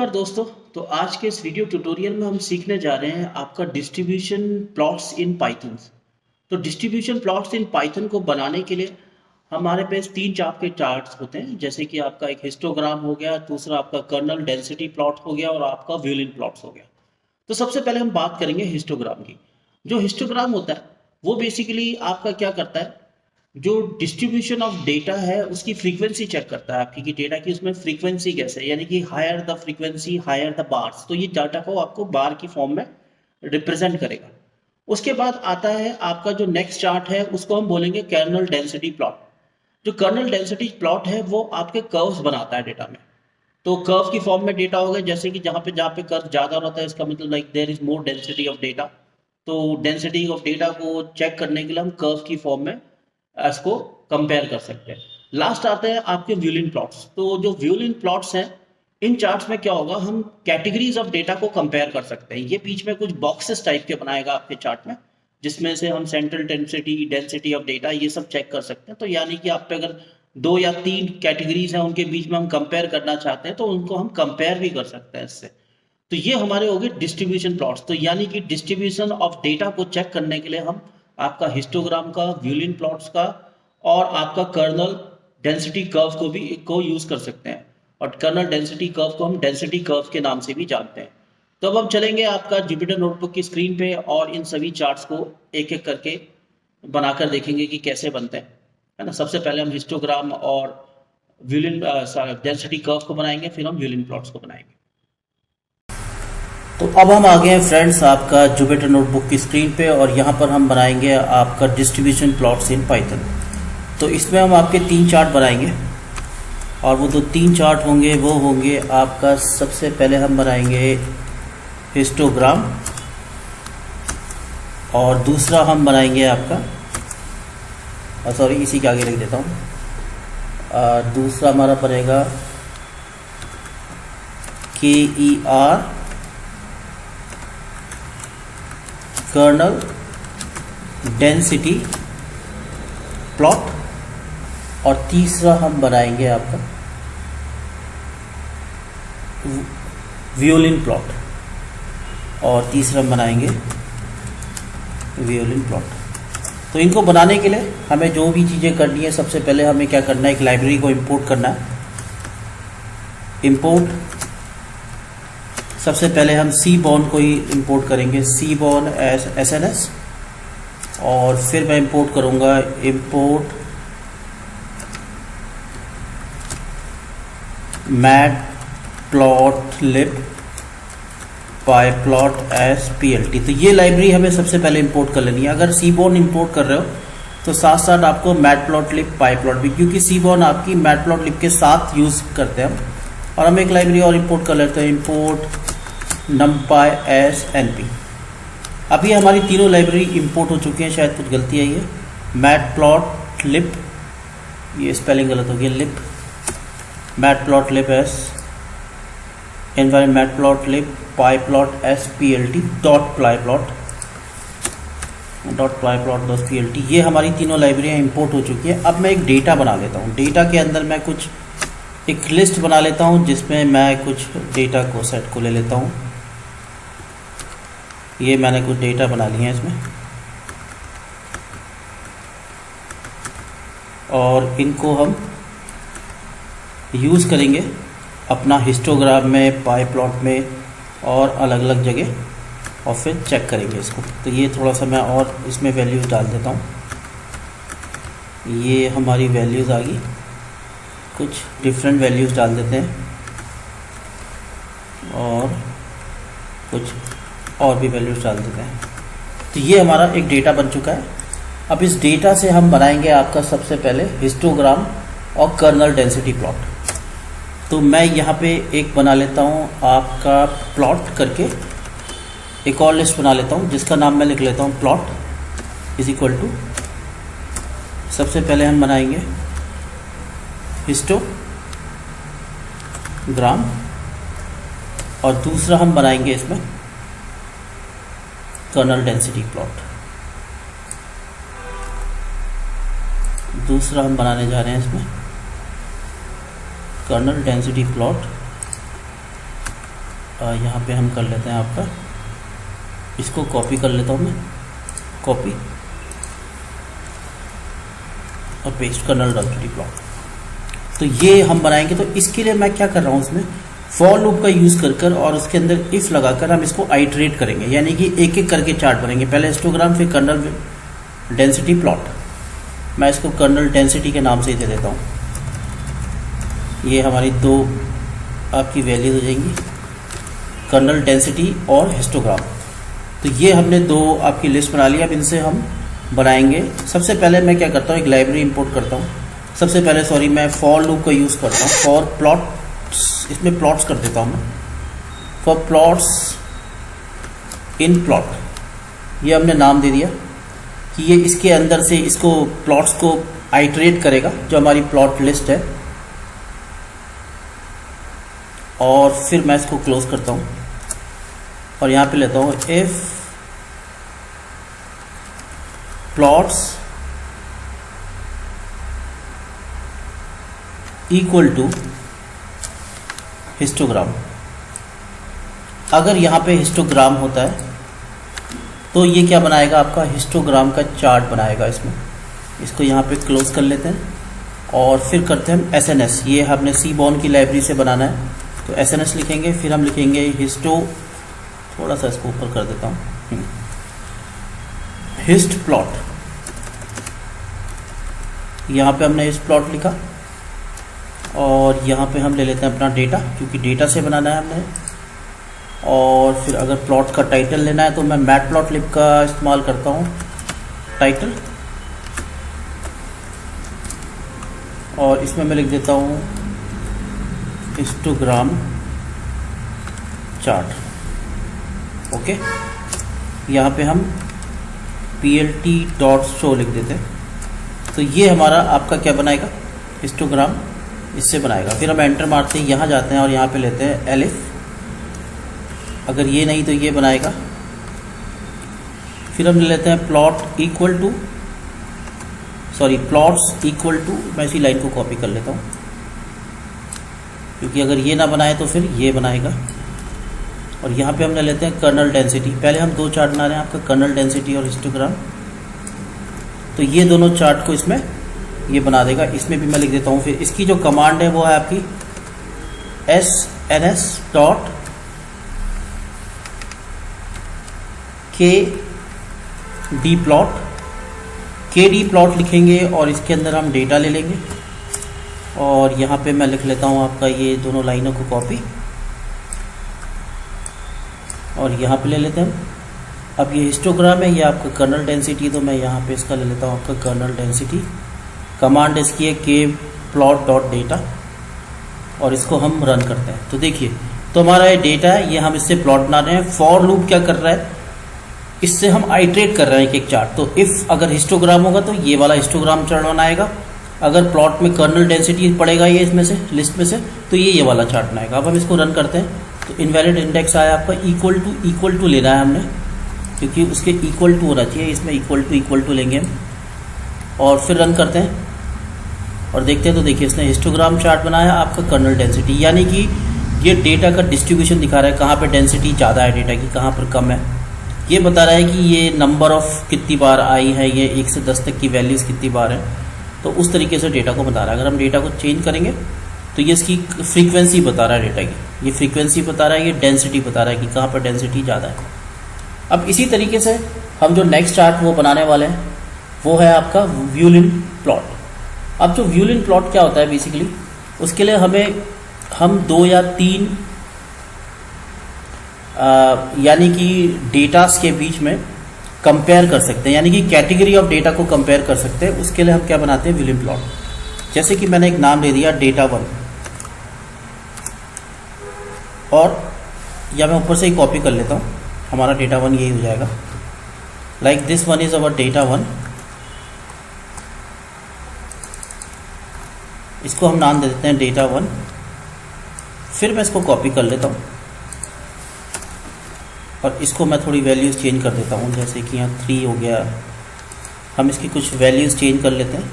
नमस्कार दोस्तों। तो आज के इस वीडियो ट्यूटोरियल में हम सीखने जा रहे हैं आपका डिस्ट्रीब्यूशन प्लॉट्स इन पाइथन। तो डिस्ट्रीब्यूशन प्लॉट्स इन पाइथन को बनाने के लिए हमारे पास तीन चाप के चार्ट्स होते हैं, जैसे कि आपका एक हिस्टोग्राम हो गया, दूसरा आपका कर्नल डेंसिटी प्लॉट हो गया और आपका व्यूलिन प्लॉट्स हो गया। तो सबसे पहले हम बात करेंगे हिस्टोग्राम की। जो हिस्टोग्राम होता है वो बेसिकली आपका क्या करता है, जो डिस्ट्रीब्यूशन ऑफ डेटा है उसकी फ्रीक्वेंसी चेक करता है आपकी, कि डेटा की उसमें फ्रीक्वेंसी कैसे है, यानी कि higher the frequency higher the bars. तो ये डाटा को आपको बार की फॉर्म में रिप्रेजेंट करेगा। उसके बाद आता है आपका जो नेक्स्ट चार्ट है, उसको हम बोलेंगे कर्नल डेंसिटी प्लॉट। जो कर्नल डेंसिटी प्लॉट है वो आपके कर्व्स बनाता है डेटा में। तो कर्व की फॉर्म में डेटा होगा, जैसे कि जहाँ पे कर्व ज़्यादा रहता है इसका मतलब like there is more density of data. तो डेंसिटी ऑफ डेटा को चेक करने के लिए हम कर्व की फॉर्म में इसको कंपेयर कर सकते हैं। लास्ट आते हैं आपके व्यूलिन प्लॉट्स। तो जो व्यूलिन प्लॉट्स हैं, इन चार्ट्स में क्या होगा, हम कैटेगरीज ऑफ डेटा को कंपेयर कर सकते हैं। ये बीच में कुछ बॉक्सेस टाइप के बनाएगा आपके चार्ट में, जिसमें से हम central density, density of data, ये सब चेक कर सकते हैं। तो यानी कि आप पे अगर 2 या 3 कैटेगरीज हैं, उनके बीच में हम कंपेयर करना चाहते हैं तो उनको हम कंपेयर भी कर सकते हैं इससे। तो ये हमारे हो गए डिस्ट्रीब्यूशन प्लॉट्स। तो यानी कि डिस्ट्रीब्यूशन ऑफ डेटा को चेक करने के लिए हम आपका हिस्टोग्राम का, व्यूलिन प्लॉट्स का और आपका कर्नल डेंसिटी कर्व को यूज कर सकते हैं। और कर्नल डेंसिटी कर्व को हम डेंसिटी कर्व के नाम से भी जानते हैं। तो अब हम चलेंगे आपका जुपिटर नोटबुक की स्क्रीन पे और इन सभी चार्ट्स को एक एक करके बनाकर देखेंगे कि कैसे बनते हैं, है ना। सबसे पहले हम हिस्टोग्राम और व्यूलिन डेंसिटी कर्व को बनाएंगे, फिर हम व्यूलिन प्लॉट्स को बनाएंगे। तो अब हम आ गए हैं फ्रेंड्स आपका जुपिटर नोटबुक की स्क्रीन पे, और यहाँ पर हम बनाएंगे आपका डिस्ट्रीब्यूशन प्लॉट्स इन पाइथन। तो इसमें हम आपके 3 चार्ट बनाएंगे, और वो जो 3 चार्ट होंगे वो होंगे आपका, सबसे पहले हम बनाएंगे हिस्टोग्राम, और दूसरा हम बनाएंगे आपका, सॉरी इसी के आगे लिख देता हूँ, दूसरा हमारा बनेगा KER कर्नल डेंसिटी प्लॉट, और तीसरा हम बनाएंगे आपका व्यूलिन प्लॉट, और तीसरा हम बनाएंगे व्यूलिन प्लॉट। तो इनको बनाने के लिए हमें जो भी चीज़ें करनी है, सबसे पहले हमें क्या करना है, एक लाइब्रेरी को इंपोर्ट करना है। इंपोर्ट, सबसे पहले हम सीबॉर्न को ही इंपोर्ट करेंगे, सीबॉर्न SNS, और फिर मैं इंपोर्ट करूंगा इंपोर्ट मैटप्लॉटलिब pyplot SPLT। तो ये लाइब्रेरी हमें सबसे पहले इंपोर्ट कर लेनी है। अगर सीबॉर्न इंपोर्ट कर रहे हो तो साथ साथ आपको मैटप्लॉटलिब pyplot भी, क्योंकि सीबॉर्न आपकी मैटप्लॉटलिब के साथ यूज करते हैं हम। और हम एक लाइब्रेरी और इंपोर्ट कर लेते हैं, इंपोर्ट numpy SNP। अभी हमारी तीनों लाइब्रेरी इंपोर्ट हो चुकी हैं, शायद कुछ गलती आई है। मैटप्लॉटलिब, ये स्पेलिंग गलत हो गया, lib, matplotlib matplotlib pyplot SPLT .pyplot.plt। ये हमारी तीनों लाइब्रेरियाँ इंपोर्ट हो चुकी है। अब मैं एक डेटा बना लेता हूँ। डेटा के अंदर मैं कुछ एक लिस्ट बना लेता हूँ, जिसमें मैं कुछ डेटा को सेट को ले लेता हूँ। ये मैंने कुछ डेटा बना लिए हैं इसमें, और इनको हम यूज़ करेंगे अपना हिस्टोग्राम में, पाईप्लॉट में और अलग अलग जगह, और फिर चेक करेंगे इसको। तो ये थोड़ा सा मैं और इसमें वैल्यूज़ डाल देता हूँ। ये हमारी वैल्यूज़ आ गई, कुछ डिफरेंट वैल्यूज़ डाल देते हैं, और कुछ और भी वैल्यूज़ डाल देते हैं। तो ये हमारा एक डेटा बन चुका है। अब इस डेटा से हम बनाएंगे आपका सबसे पहले हिस्टोग्राम और कर्नल डेंसिटी प्लॉट। तो मैं यहाँ पे एक बना लेता हूँ आपका प्लॉट करके, एक और लिस्ट बना लेता हूँ जिसका नाम मैं लिख लेता हूँ प्लॉट इज इक्वल टू, सबसे पहले हम बनाएंगे हिस्टोग्राम, और दूसरा हम बनाएंगे इसमें कर्नल डेंसिटी प्लॉट। दूसरा हम बनाने जा रहे हैं इसमें कर्नल डेंसिटी प्लॉट यहाँ पे हम कर लेते हैं आपका, इसको कॉपी कर लेता हूँ मैं, कॉपी और पेस्ट कर्नल डेंसिटी प्लॉट। तो ये हम बनाएंगे। तो इसके लिए मैं क्या कर रहा हूँ, इसमें फॉर लूप का यूज़ कर और उसके अंदर इफ़ लगाकर हम इसको आइटरेट करेंगे, यानी कि एक एक करके चार्ट बनेंगे। पहले हिस्टोग्राम, फिर कर्नल डेंसिटी प्लॉट। मैं इसको कर्नल डेंसिटी के नाम से ही दे देता हूँ। ये हमारी दो आपकी वैल्यूज हो जाएंगी, कर्नल डेंसिटी और हिस्टोग्राम। तो ये हमने दो आपकी लिस्ट बना ली। अब इनसे हम बनाएंगे। सबसे पहले मैं क्या करता हूँ, एक लाइब्रेरी इंपोर्ट करता हूँ। सबसे पहले मैं फॉर लूप का यूज़ करता हूँ। फॉर प्लॉट्स, इसमें प्लॉट्स कर देता हूँ मैं। फॉर प्लॉट्स इन प्लॉट, ये हमने नाम दे दिया कि ये इसके अंदर से इसको प्लॉट्स को आइटरेट करेगा, जो हमारी प्लॉट लिस्ट है। और फिर मैं इसको क्लोज करता हूँ और यहाँ पे लेता हूँ if plots equal to histogram. अगर यहाँ पे हिस्टोग्राम होता है तो ये क्या बनाएगा, आपका हिस्टोग्राम का चार्ट बनाएगा इसमें। इसको यहाँ पे क्लोज कर लेते हैं और फिर करते हैं हम एसएनएस। ये हमने सीबॉर्न की लाइब्रेरी से बनाना है, तो एसएनएस लिखेंगे। फिर हम लिखेंगे हिस्टो, थोड़ा सा इसको ऊपर कर देता हूँ, हिस्ट प्लॉट। यहाँ पे हमने इस प्लॉट लिखा और यहाँ पे हम ले लेते हैं अपना डेटा, क्योंकि डेटा से बनाना है हमने। और फिर अगर प्लॉट का टाइटल लेना है तो मैं मैटप्लॉटलिब का इस्तेमाल करता हूँ, टाइटल। और इसमें मैं लिख देता हूँ हिस्टोग्राम चार्ट। ओके, यहाँ पे हम plt.show लिख देते हैं। तो ये हमारा आपका क्या बनाएगा, हिस्टोग्राम इससे बनाएगा। फिर हम एंटर मारते हैं, यहाँ जाते हैं और यहाँ पे लेते हैं एलिफ। अगर ये नहीं तो ये बनाएगा। फिर हम ले लेते हैं plot equal to, plots equal to, मैं इसी लाइन को कॉपी कर लेता हूँ, क्योंकि अगर ये ना बनाए तो फिर ये बनाएगा। और यहाँ पे हम ले लेते हैं कर्नल डेंसिटी। पहले हम दो चार्ट बना रहे हैं आपका, कर्नल डेंसिटी और हिस्टोग्राम। तो ये दोनों चार्ट को इसमें ये बना देगा। इसमें भी मैं लिख देता हूँ। फिर इसकी जो कमांड है वो है आपकी SNS dot KD plot. KD plot लिखेंगे और इसके अंदर हम डेटा ले लेंगे। और यहाँ पे मैं लिख लेता हूँ आपका ये दोनों लाइनों को कॉपी और यहाँ पे ले लेते हैं। अब ये हिस्टोग्राम है, ये आपका कर्नल डेंसिटी, तो मैं यहाँ पे इसका ले लेता हूँ आपका कर्नल डेंसिटी। कमांड इसकी है kplot.data और इसको हम रन करते हैं। तो देखिए, तो हमारा ये डेटा है, ये हम इससे प्लॉट बना रहे हैं। फॉर लूप क्या कर रहा है, इससे हम आइटरेट कर रहे हैं एक एक चार्ट। तो इफ़ अगर हिस्टोग्राम होगा तो ये वाला हिस्टोग्राम चार्ट बनाएगा। अगर प्लॉट में कर्नल डेंसिटी पड़ेगा ये इसमें से, लिस्ट में से, तो ये वाला चार्ट बनाएगा। अब हम इसको रन करते हैं तो इनवैलिड इंडेक्स आया आपका। इक्वल टू लेना है हमने, क्योंकि उसके इक्वल टू होना चाहिए। इसमें इक्वल टू लेंगे हम और फिर रन करते हैं और देखते हैं। तो देखिए, इसने हिस्टोग्राम चार्ट बनाया आपका कर्नल डेंसिटी, यानी कि ये डेटा का डिस्ट्रीब्यूशन दिखा रहा है, कहाँ पे डेंसिटी ज़्यादा है डेटा की, कहाँ पर कम है। ये बता रहा है कि ये नंबर ऑफ कितनी बार आई है, ये 1 से 10 तक की वैल्यूज़ कितनी बार है। तो उस तरीके से डेटा को बता रहा है। अगर हम डेटा को चेंज करेंगे तो ये इसकी फ्रीक्वेंसी बता रहा है डेटा की, ये फ्रीक्वेंसी बता रहा है, ये डेंसिटी बता रहा है कि कहाँ पर डेंसिटी ज़्यादा है। अब इसी तरीके से हम जो नेक्स्ट चार्ट वो बनाने वाले हैं वो है आपका व्यूलिन प्लॉट। अब जो व्यूलिन प्लॉट क्या होता है बेसिकली, उसके लिए हम 2 या 3 यानी कि डेटास के बीच में कंपेयर कर सकते हैं, यानी कि कैटेगरी ऑफ डेटा को कंपेयर कर सकते हैं। उसके लिए हम क्या बनाते हैं, व्यूलिन प्लॉट। जैसे कि मैंने एक नाम दे दिया डेटा 1, और या मैं ऊपर से ही कॉपी कर लेता हूँ, हमारा डेटा 1 यही हो जाएगा। Like this one is our data 1। इसको हम नाम दे देते हैं डेटा 1। फिर मैं इसको कॉपी कर लेता हूँ और इसको मैं थोड़ी वैल्यूज़ चेंज कर देता हूँ। जैसे कि यहाँ 3 हो गया, हम इसकी कुछ वैल्यूज़ चेंज कर लेते हैं।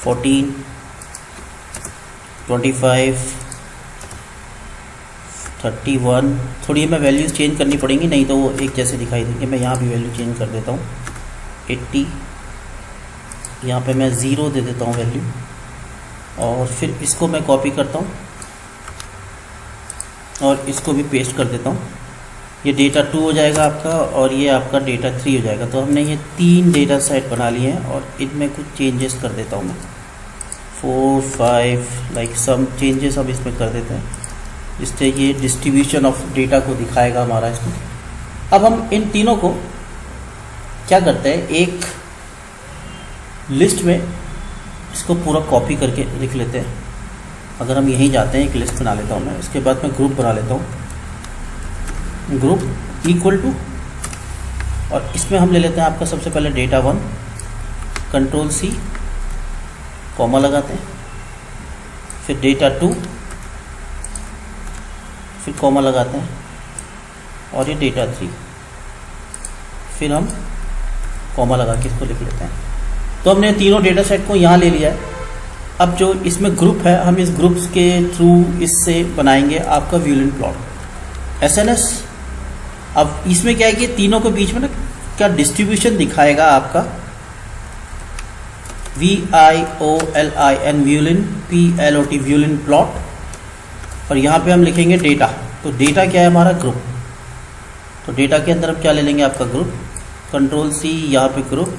14, 25, 31, थोड़ी हमें वैल्यूज़ चेंज करनी पड़ेंगी, नहीं तो वो एक जैसे दिखाई देंगे। मैं यहाँ भी वैल्यू चेंज कर देता हूँ, 80, यहाँ पे मैं 0 दे देता हूँ वैल्यू, और फिर इसको मैं कॉपी करता हूँ और इसको भी पेस्ट कर देता हूँ। ये डेटा 2 हो जाएगा आपका और ये आपका डेटा 3 हो जाएगा। तो हमने ये 3 डेटा सेट बना लिए हैं और इनमें कुछ चेंजेस कर देता हूँ मैं, 4, 5 लाइक सम चेंजेस अब इसमें कर देते हैं, जिससे ये डिस्ट्रीब्यूशन ऑफ डेटा को दिखाएगा हमारा इसमें। अब हम इन तीनों को क्या करते हैं, एक लिस्ट में इसको पूरा कॉपी करके लिख लेते हैं। अगर हम यहीं जाते हैं, एक लिस्ट बना लेता हूँ मैं, इसके बाद मैं ग्रुप बना लेता हूँ, ग्रुप इक्वल टू, और इसमें हम ले लेते हैं आपका सबसे पहले डेटा 1, कंट्रोल C, कॉमा लगाते हैं, फिर डेटा 2, फिर कॉमा लगाते हैं, और ये डेटा 3, फिर हम कॉमा लगा के इसको लिख लेते हैं। तो हमने तीनों डेटा सेट को यहाँ ले लिया है। अब जो इसमें ग्रुप है, हम इस ग्रुप्स के थ्रू इससे बनाएंगे आपका व्यूलिन प्लॉट SNS। अब इसमें क्या है कि तीनों के बीच में ना क्या डिस्ट्रीब्यूशन दिखाएगा आपका, VIOLIN व्यूलिन, PLOT व्यूलिन प्लॉट, और यहाँ पे हम लिखेंगे डेटा। तो डेटा क्या है हमारा, ग्रुप। तो डेटा के अंदर हम क्या ले लेंगे, आपका ग्रुप, कंट्रोल C, यहाँ पे ग्रुप,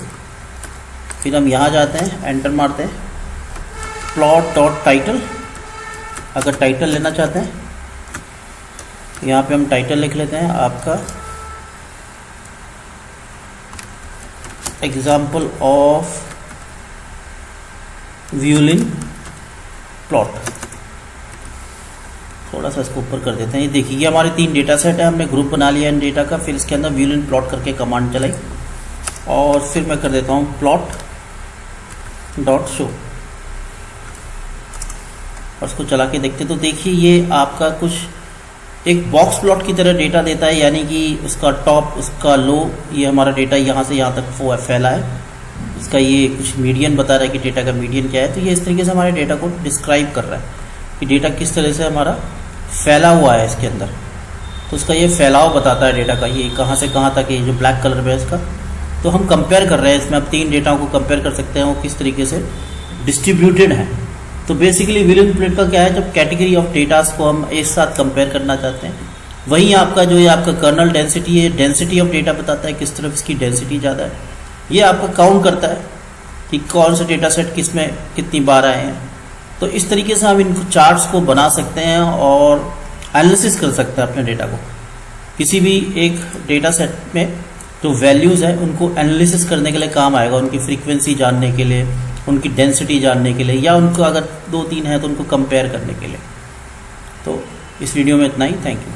फिर हम यहाँ जाते हैं, एंटर मारते हैं, प्लॉट डॉट टाइटल। अगर टाइटल लेना चाहते हैं, यहाँ पे हम टाइटल लिख लेते हैं आपका एग्जाम्पल ऑफ व्यूलिन प्लॉट। थोड़ा सा इसको ऊपर कर देते हैं। ये देखिए, ये हमारे 3 डेटा सेट है, हमने ग्रुप बना लिया इन डेटा का, फिर इसके अंदर व्यूलिन प्लॉट करके कमांड चलाई, और फिर मैं कर देता हूँ प्लॉट डॉट शो, और इसको चला के देखते। तो देखिए, ये आपका कुछ एक बॉक्स प्लॉट की तरह डेटा देता है, यानी कि उसका टॉप, उसका लो, ये हमारा डेटा यहाँ से यहाँ तक वो फैला है। इसका ये कुछ मीडियन बता रहा है कि डेटा का मीडियन क्या है। तो ये इस तरीके से हमारे डेटा को डिस्क्राइब कर रहा है कि डेटा किस तरह से हमारा फैला हुआ है इसके अंदर। तो उसका ये फैलाव बताता है डेटा का, ये कहाँ से कहाँ तक, ये जो ब्लैक कलर में है इसका। तो हम कंपेयर कर रहे हैं इसमें, अब 3 डेटा को कंपेयर कर सकते हैं वो किस तरीके से डिस्ट्रीब्यूटेड है। तो बेसिकली व्यूलिन प्लॉट का क्या है, जब कैटेगरी ऑफ डेटास को हम एक साथ कंपेयर करना चाहते हैं, वहीं आपका जो ये आपका कर्नल डेंसिटी है, डेंसिटी ऑफ डेटा बताता है किस तरफ इसकी डेंसिटी ज़्यादा है। ये आपका काउंट करता है कि कौन से डेटा सेट किस में कितनी बार आए हैं। तो इस तरीके से हम इन चार्ट्स को बना सकते हैं और एनालिसिस कर सकते हैं अपने डेटा को। किसी भी एक डेटा सेट में जो वैल्यूज़ हैं उनको एनालिसिस करने के लिए काम आएगा, उनकी फ्रीक्वेंसी जानने के लिए, उनकी डेंसिटी जानने के लिए, या उनको अगर 2-3 है तो उनको कंपेयर करने के लिए। तो इस वीडियो में इतना ही, थैंक यू।